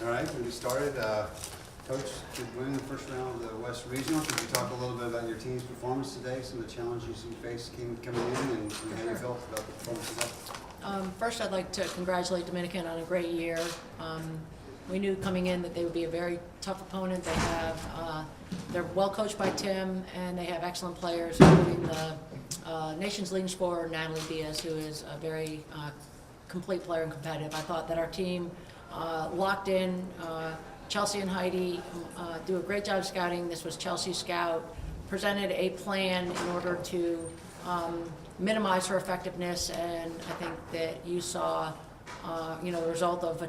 All right, when we started, Coach, did win the first round of the West Regional. Could you talk a little bit about your team's performance today, some of the challenges you faced coming in, and how you felt about the performance today? First, I'd like to congratulate Dominican on a great year. We knew coming in that they would be a very tough opponent. They're well coached by Tim, and they have excellent players, including the nation's leading scorer, Natalie Diaz, who is a very complete player and competitive. I thought that our team locked in. Chelsea and Heidi do a great job scouting. This was Chelsea's scout, presented a plan in order to minimize her effectiveness, and I think that you saw the result of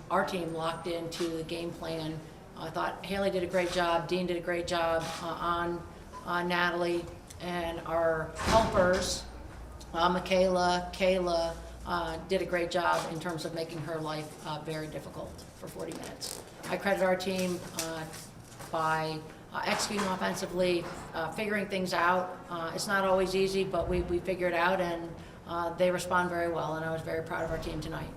our team locked into the game plan. I thought Haleigh did a great job, Dean did a great job on Natalie, and our helpers, Mikayla, Kayla, did a great job in terms of making her life very difficult for 40 minutes. I credit our team by executing offensively, figuring things out. It's not always easy, but we figure it out, and they respond very well, and I was very proud of our team tonight.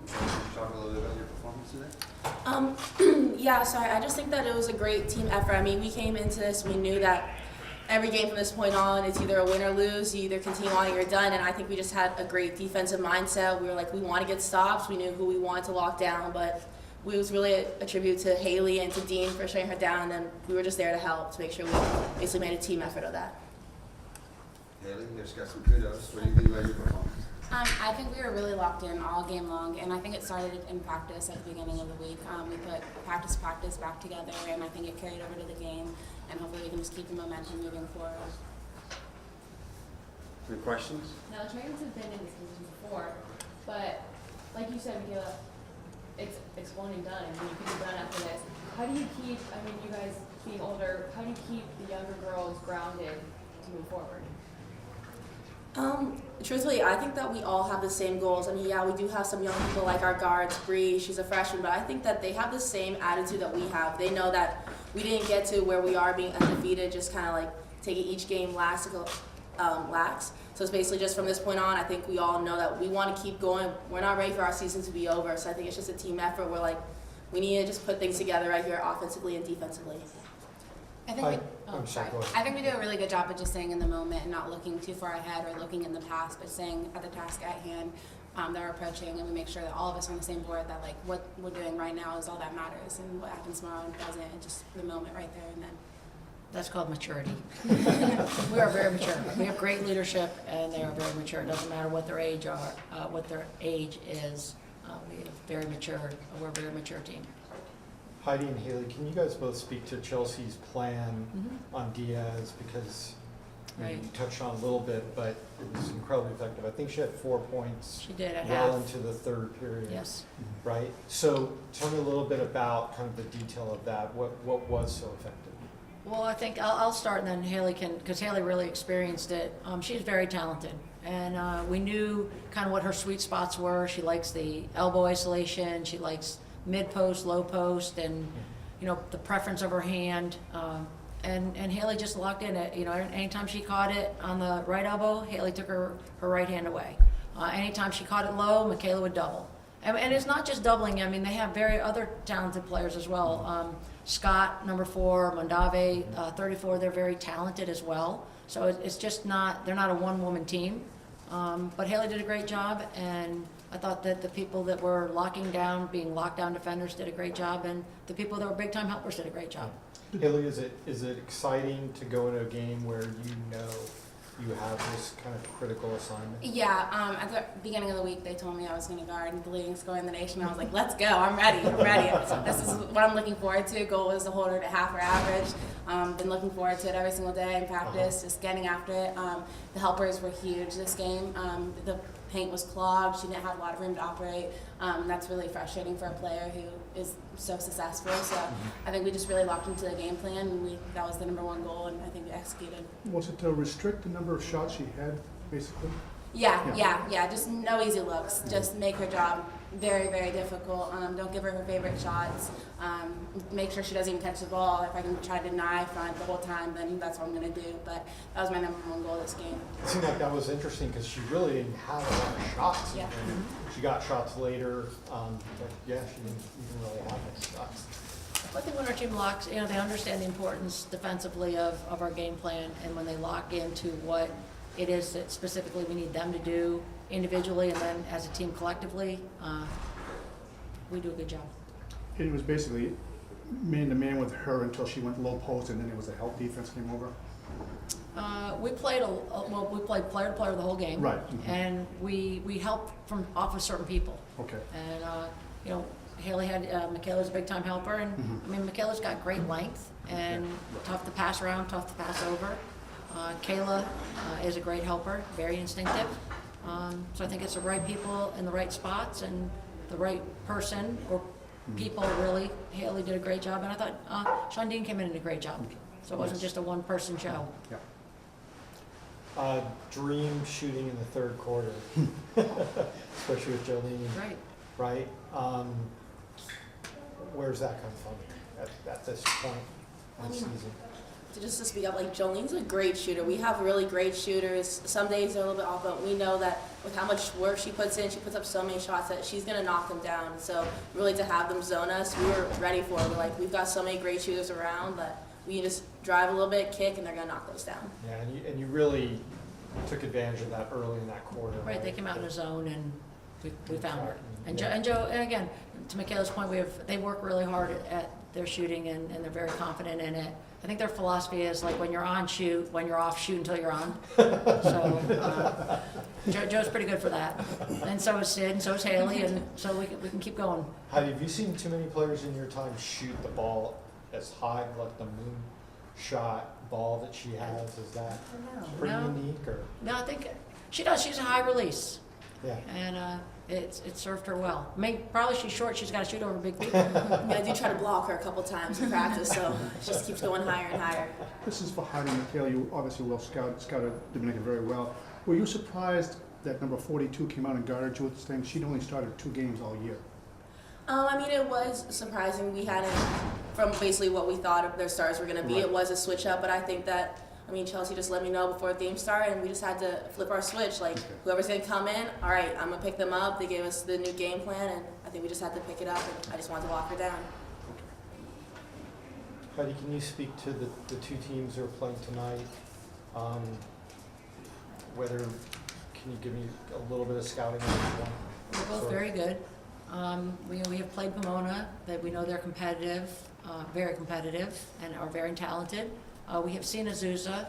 Can you talk a little bit about your performance today? Yeah, so I just think that it was a great team effort. I mean, we came into this, we knew that every game from this point on, it's either a win or lose. You either continue on or you're done, and I think we just had a great defensive mindset. We were like, we want to get stops. We knew who we wanted to lock down, but it was really a tribute to Haleigh and to Dean for shutting her down, and we were just there to help, to make sure we basically made a team effort of that. Haleigh, you just got some kudos. What do you think about your performance? I think we were really locked in all game long, and I think it started in practice at the beginning of the week. We put practice back together, and I think it carried over to the game, and hopefully we can just keep the momentum moving forward. Any questions? Now, the Tritons have been in this position before, but like you said, Mikayla, it's one and done, and you can be done after this. How do you keep, you guys being older, how do you keep the younger girls grounded to move forward? Truthfully, I think that we all have the same goals. I mean, yeah, we do have some young people like our guards, Bree, she's a freshman, but I think that they have the same attitude that we have. They know that we didn't get to where we are being undefeated, just kind of like taking each game lax. So it's basically just from this point on, I think we all know that we want to keep going. We're not ready for our season to be over, so I think it's just a team effort. We're like, we need to just put things together right here offensively and defensively. I think we do a really good job of just staying in the moment and not looking too far ahead or looking in the past, but staying at the task at hand that we're approaching, and we make sure that all of us are on the same board, that like what we're doing right now is all that matters, and what happens tomorrow and present, and just the moment right there and then. That's called maturity. We are very mature. We have great leadership, and they are very mature. It doesn't matter what their age is. We are very mature. We're a very mature team. Heidi and Haleigh, can you guys both speak to Chelsea's plan on Diaz? Because you touched on a little bit, but it was incredibly effective. I think she had 4 points. She did at well half. Into the third period. Yes. Right? So tell me a little bit about kind of the detail of that. What was so effective? Well, I think I'll start, and then Haleigh can, because Haleigh really experienced it. She's very talented, and we knew kind of what her sweet spots were. She likes the elbow isolation. She likes mid-post, low post, and the preference of her hand. And Haleigh just locked in it. Anytime she caught it on the right elbow, Haleigh took her right hand away. Anytime she caught it low, Mikayla would double. And it's not just doubling. I mean, they have very other talented players as well. Scott, number 4, Mondave, 34. They're very talented as well. So it's just they're not a one-woman team. But Haleigh did a great job, and I thought that the people that were being lockdown defenders did a great job, and the people that were big-time helpers did a great job. Haleigh, is it exciting to go into a game where you have this kind of critical assignment? Yeah, at the beginning of the week, they told me I was going to guard the leading scorer in the nation. I was like, let's go, I'm ready. So this is what I'm looking forward to. Goal was to hold her to half her average. Been looking forward to it every single day in practice, just getting after it. The helpers were huge this game. The paint was clogged. She didn't have a lot of room to operate. That's really frustrating for a player who is so successful. So I think we just really locked into the game plan, and that was the #1 goal, and I think we executed. Was it to restrict the number of shots she had, basically? Yeah. Just no easy looks. Just make her job very, very difficult. Don't give her her favorite shots. Make sure she doesn't even catch the ball. If I can try to deny front the whole time, then that's what I'm going to do. But that was my #1 goal this game. It seemed like that was interesting because she really didn't have a lot of shots. Yeah. And she got shots later. But yeah, she didn't even really have any shots. I think when our team locks, you know, they understand the importance defensively of our game plan, and when they lock into what it is that specifically we need them to do individually and then as a team collectively, we do a good job. It was basically man-to-man with her until she went low post, and then it was a help defense came over. We played we played player to player the whole game, Right. And we helped from off of certain people, Okay. and you know, Haleigh had Mikayla's a big time helper, and I mean Mikayla's got great length and tough to pass around, tough to pass over. Kayla is a great helper, very instinctive. So I think it's the right people in the right spots and the right person or people really. Haleigh did a great job, and I thought Sean Dean came in and did a great job. So it wasn't just a one-person show. Yeah. Dream shooting in the third quarter, especially with Jolene. Right. Right? Where's that come from at this point in the season? Just to speak up, like Jolene's a great shooter. We have really great shooters. Some days they're a little bit off, but we know that with how much work she puts in, she puts up so many shots that she's gonna knock them down. So really to have them zone us, we were ready for it. We're like, we've got so many great shooters around that we can just drive a little bit, kick, and they're gonna knock those down. Yeah, and you really took advantage of that early in that quarter. Right, they came out in a zone and we found her. And Yeah. Joe, and again, to Mikayla's point, they work really hard at their shooting and they're very confident in it. I think their philosophy is like when you're on, shoot, when you're off, shoot until you're on. So Joe's pretty good for that. And so is Sid, and so is Haleigh, and so we can keep going. Heidi, have you seen too many players in your time shoot the ball as high, like the moon shot ball that she has? Is that pretty No. unique, or? No, I think she does. She's a high release. Yeah. And it served her well. I mean, probably she's short. She's got to shoot over big people. I mean, I do try to block her a couple times in practice, so it just keeps going higher and higher. This is for Heidi and Mikayla. You obviously well scouted Dominican very well. Were you surprised that number 42 came out and guarded you with this thing? She'd only started 2 games all year. I mean, it was surprising. We hadn't, from basically what we thought their stars were going to be, Right. It was a switch up, but I think that, I mean, Chelsea just let me know before the game started, and we just had to flip our switch. Like, whoever's going to come in, all right, I'm going to pick them up. They gave us the new game plan, and I think we just had to pick it up, and I just wanted to lock her down. Heidi, can you speak to the two teams who are playing tonight? Can you give me a little bit of scouting on each one? They're both very good. We have played Pomona, that we know they're competitive, very competitive, and are very talented. We have seen Azusa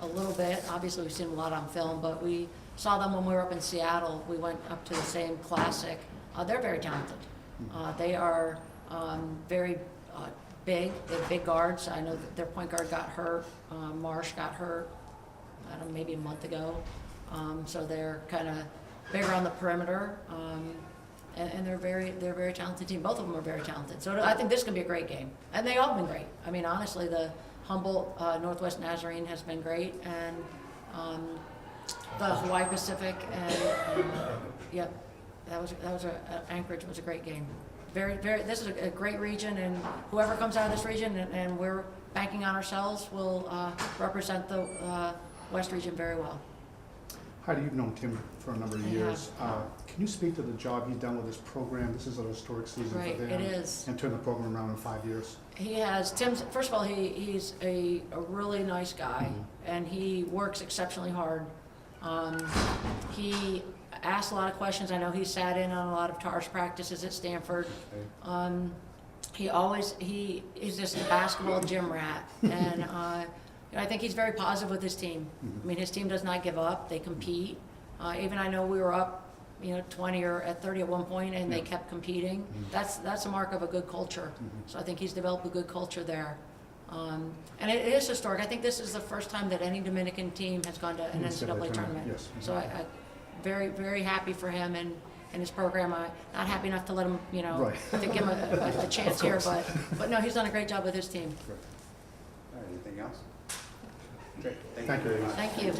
a little bit. Obviously, we've seen a lot on film, but we saw them when we were up in Seattle. We went up to the same classic. They're very talented. They are very big. They're big guards. I know that their point guard got hurt. Marsh got hurt, I don't know, maybe a month ago. So they're kind of bigger on the perimeter. And they're a very talented team. Both of them are very talented. So I think this can be a great game. And they all have been great. I mean, honestly, the Humboldt Northwest Nazarene has been great, and the Hawaii Pacific, and yep, that was Anchorage was a great game. This is a great region, and whoever comes out of this region, and we're banking on ourselves, will represent the West region very well. Heidi, you've known Tim for a number of years. Can you speak to the job he's done with this program? This is a historic season Right, for them. it is. And turn the program around in 5 years. He has, first of all, he's a really nice guy, and he works exceptionally hard. He asks a lot of questions. I know he sat in on a lot of TARS practices at Stanford. He is just a basketball gym rat, and I think he's very positive with his team. I mean, his team does not give up. They compete. Even I know we were up, 20 or at 30 at one point, and they kept competing. That's a mark of a good culture. So I think he's developed a good culture there. And it is historic. I think this is the first time that any Dominican team has gone to an NCAA tournament. Yes. So I very, very happy for him and his program. I'm not happy enough to let him, Right. to give him a chance here, but no, he's done a great job with his team. All right, anything else? Great, Thank you very much. Thank you.